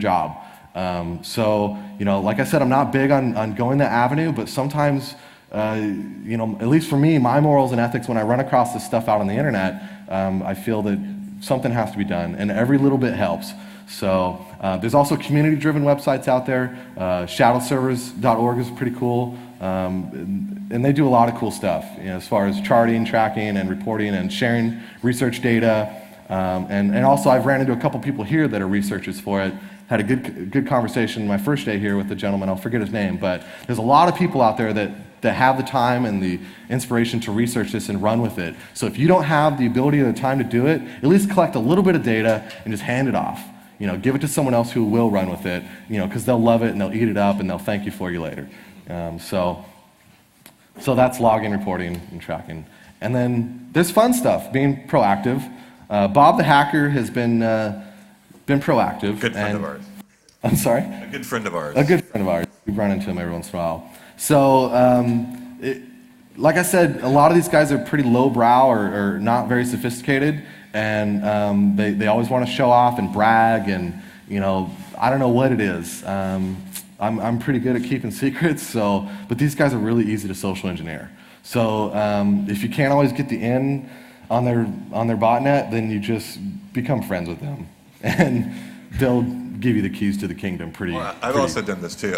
job. So, like I said, I'm not big on going that avenue, but sometimes, at least for me, my morals and ethics, when I run across this stuff out on the internet, I feel that something has to be done, and every little bit helps. So there's also community-driven websites out there. Shadowservers.org is pretty cool, and they do a lot of cool stuff, as far as charting, tracking, and reporting, and sharing research data. And also, I've ran into a couple people here that are researchers for it. Had a good conversation my first day here with the gentleman, I'll forget his name, but there's a lot of people out there that have the time and the inspiration to research this and run with it. So if you don't have the ability or the time to do it, at least collect a little bit of data and just hand it off. Give it to someone else who will run with it, because they'll love it and they'll eat it up and they'll thank you for you later. So that's logging, reporting, and tracking. And then there's fun stuff, being proactive. Bob the hacker has been proactive. Good friend of ours. I'm sorry? A good friend of ours. A good friend of ours. We run into him every once in a while. So, like I said, a lot of these guys are pretty lowbrow or not very sophisticated, and they always want to show off and brag, and I don't know what it is. I'm pretty good at keeping secrets, but these guys are really easy to social engineer. So if you can't always get the in on their botnet, then you just become friends with them, and they'll give you the keys to the kingdom pretty. Well, I've also done this too.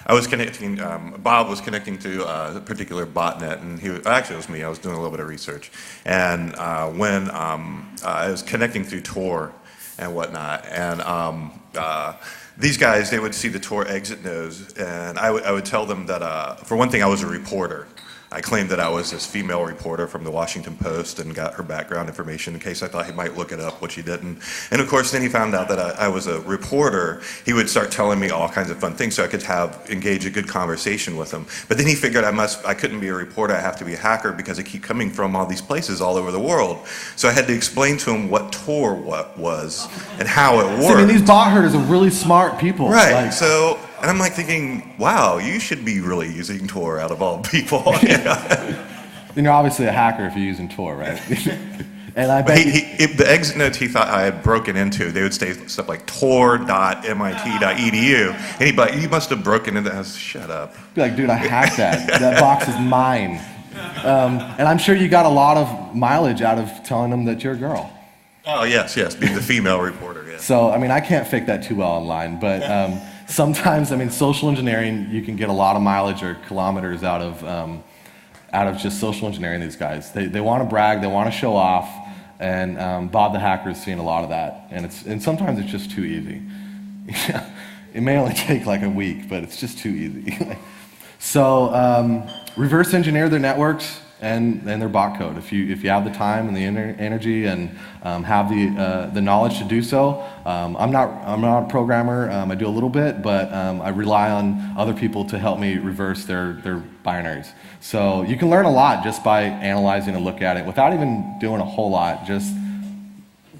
I was connecting. Bob was connecting to a particular botnet, and actually it was me. I was doing a little bit of research, and when I was connecting through Tor and whatnot, and these guys, they would see the Tor exit nodes, and I would tell them that for one thing, I was a reporter. I claimed that I was this female reporter from the Washington Post and got her background information in case I thought he might look it up, which he didn't. And of course, then he found out that I was a reporter. He would start telling me all kinds of fun things so I could engage a good conversation with him. But then he figured I couldn't be a reporter, I have to be a hacker because I keep coming from all these places all over the world. So I had to explain to him what Tor was and how it worked. So, I mean, these bot herders are really smart people. Right, and I'm like thinking, wow, you should be really using Tor out of all people. Then you're obviously a hacker if you're using Tor, right? And I bet the exit notes he thought I had broken into, they would say stuff like tor.mit.edu, and he'd be like, you must have broken into that. I was, shut up. Be like, dude, I hacked that. That box is mine. And I'm sure you got a lot of mileage out of telling them that you're a girl. Oh, yes, being the female reporter, yes. So, I mean, I can't fake that too well online, but sometimes, social engineering, you can get a lot of mileage or kilometers out of just social engineering these guys. They want to brag, they want to show off, and Bob the hacker is seeing a lot of that, and sometimes it's just too easy. It may only take like a week, but it's just too easy. So reverse engineer their networks and their bot code. If you have the time and the energy and have the knowledge to do so. I'm not a programmer. I do a little bit, but I rely on other people to help me reverse their binaries. So you can learn a lot just by analyzing and looking at it without even doing a whole lot. Just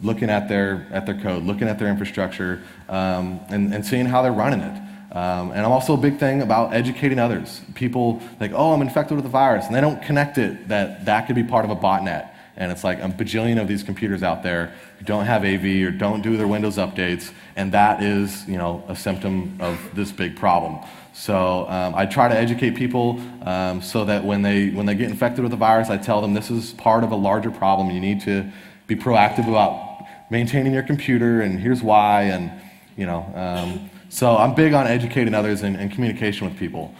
looking at their code, looking at their infrastructure, and seeing how they're running it. And I'm also a big thing about educating others. People like, oh, I'm infected with a virus, and they don't connect it that could be part of a botnet. And it's like a bajillion of these computers out there who don't have AV or don't do their Windows updates, and that is, a symptom of this big problem. So I try to educate people so that when they get infected with a virus, I tell them this is part of a larger problem. You need to be proactive about maintaining your computer, and here's why, and so I'm big on educating others and communication with people.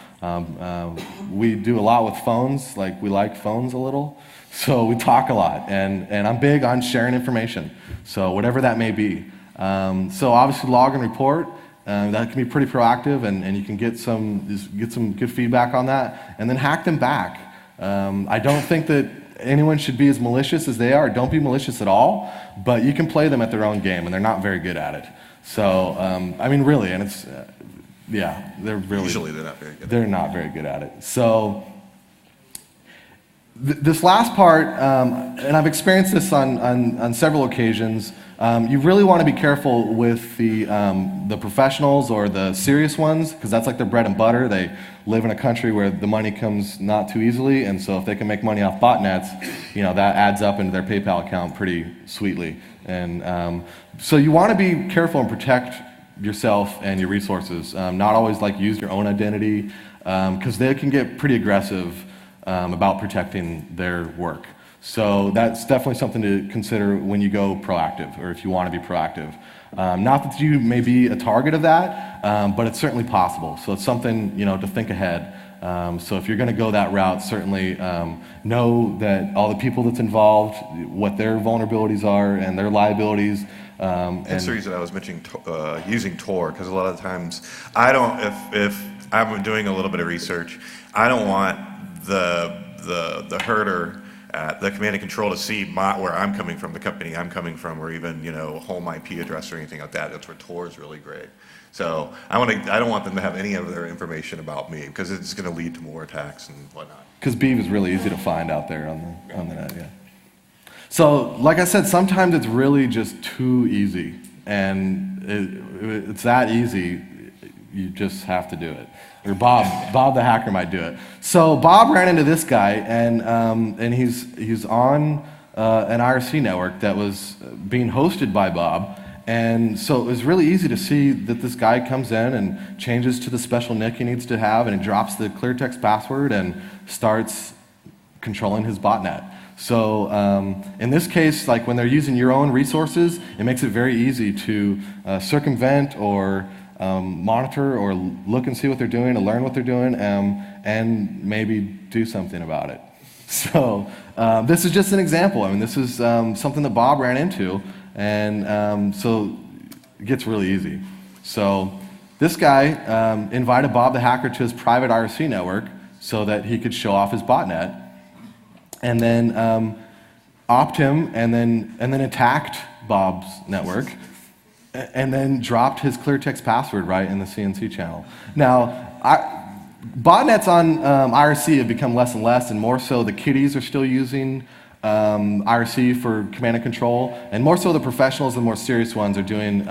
We do a lot with phones, we like phones a little, so we talk a lot, and I'm big on sharing information, so whatever that may be. So obviously log and report, that can be pretty proactive, and you can get some good feedback on that, and then hack them back. I don't think that anyone should be as malicious as they are. Don't be malicious at all, but you can play them at their own game, and they're not very good at it. So, really, and it's, they're really... Usually they're not very good at it. They're not very good at it. So, This last part, and I've experienced this on several occasions, you really want to be careful with the professionals or the serious ones, because that's like their bread and butter. They live in a country where the money comes not too easily, and so if they can make money off botnets, that adds up into their PayPal account pretty sweetly. And so you want to be careful and protect yourself and your resources. Not always use your own identity, because they can get pretty aggressive about protecting their work. So that's definitely something to consider when you go proactive, or if you want to be proactive. Not that you may be a target of that, but it's certainly possible. So it's something to think ahead. So if you're going to go that route, certainly know that all the people that's involved, what their vulnerabilities are and their liabilities. That's the reason I was mentioning using Tor, because a lot of times if I'm doing a little bit of research, I don't want the herder at the command and control to see where I'm coming from, the company I'm coming from, or even home IP address or anything like that. That's where Tor is really great. So I don't want them to have any of their information about me, because it's going to lead to more attacks and whatnot. Because Beav is really easy to find out there on the net, yeah. So like I said, sometimes it's really just too easy, and it's that easy. You just have to do it. Or Bob the hacker might do it. So Bob ran into this guy, and he's on an IRC network that was being hosted by Bob. And so it was really easy to see that this guy comes in and changes to the special nick he needs to have, and he drops the clear text password and starts controlling his botnet. So in this case, when they're using your own resources, it makes it very easy to circumvent or monitor or look and see what they're doing, to learn what they're doing, and maybe do something about it. So this is just an example. This is something that Bob ran into, and so it gets really easy. So this guy invited Bob the hacker to his private IRC network so that he could show off his botnet, and then opt him, and then attacked Bob's network, and then dropped his clear text password right in the CNC channel. Now, botnets on IRC have become less and less, and more so the kiddies are still using IRC for command and control, and more so the professionals and more serious ones are doing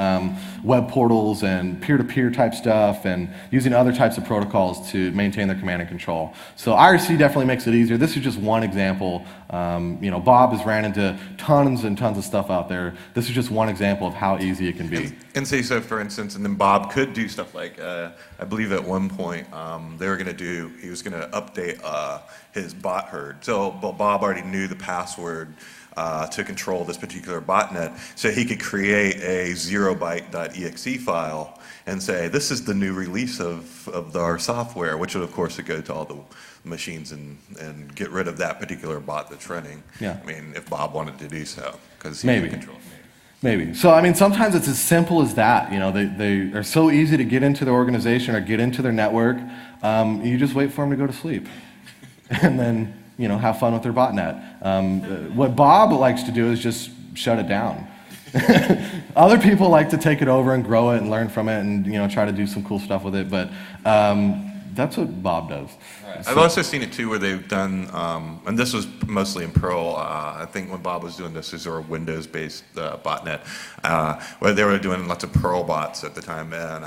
web portals and peer-to-peer type stuff and using other types of protocols to maintain their command and control. So IRC definitely makes it easier. This is just one example. Bob has ran into tons and tons of stuff out there. This is just one example of how easy it can be. And say so, for instance, and then Bob could do stuff like, I believe at one point he was going to update his bot herd. So Bob already knew the password to control this particular botnet, so he could create a 0byte.exe file and say, this is the new release of our software, which would of course go to all the machines and get rid of that particular bot that's running. Yeah. If Bob wanted to do so, because he Maybe. could control it. Maybe. So, sometimes it's as simple as that. They are so easy to get into their organization or get into their network. You just wait for them to go to sleep. And then, have fun with their botnet. What Bob likes to do is just shut it down. Other people like to take it over and grow it and learn from it and, try to do some cool stuff with it. But that's what Bob does. Right. I've also seen it too where they've done, and this was mostly in Perl. I think when Bob was doing this, these were Windows-based botnet, where they were doing lots of Perl bots at the time, and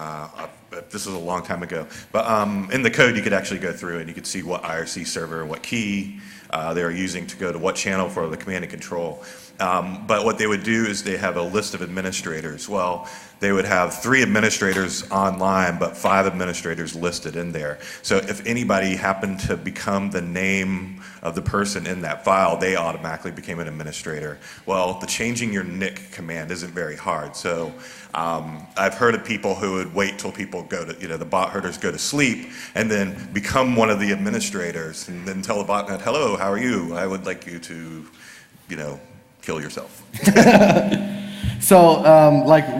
this was a long time ago. But in the code, you could actually go through and you could see what IRC server and what key they were using to go to what channel for the command and control. But what they would do is they have a list of administrators. Well, they would have 3 administrators online, but 5 administrators listed in there. So if anybody happened to become the name of the person in that file, they automatically became an administrator. Well, the changing your nick command isn't very hard. So I've heard of people who would wait till people go to, the bot herders go to sleep and then become one of the administrators and then tell the botnet, hello, how are you? I would like you to, kill yourself. So,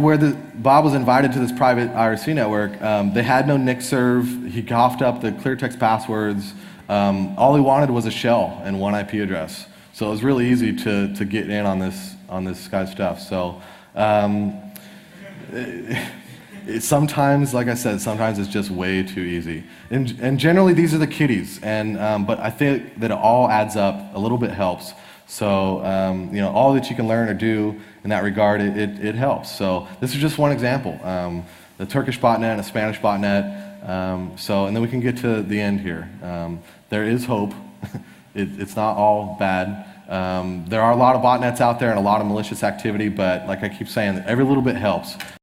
where Bob was invited to this private IRC network, they had no nick serve. He coughed up the clear text passwords. All he wanted was a shell and one IP address. So it was really easy to get in on this guy's stuff. So, Sometimes, like I said, sometimes it's just way too easy. And generally, these are the kiddies. But I think that it all adds up. A little bit helps. So, all that you can learn or do in that regard, it helps. So this is just one example. The Turkish botnet and a Spanish botnet. And then we can get to the end here. There is hope. It's not all bad. There are a lot of botnets out there and a lot of malicious activity, but like I keep saying, every little bit helps.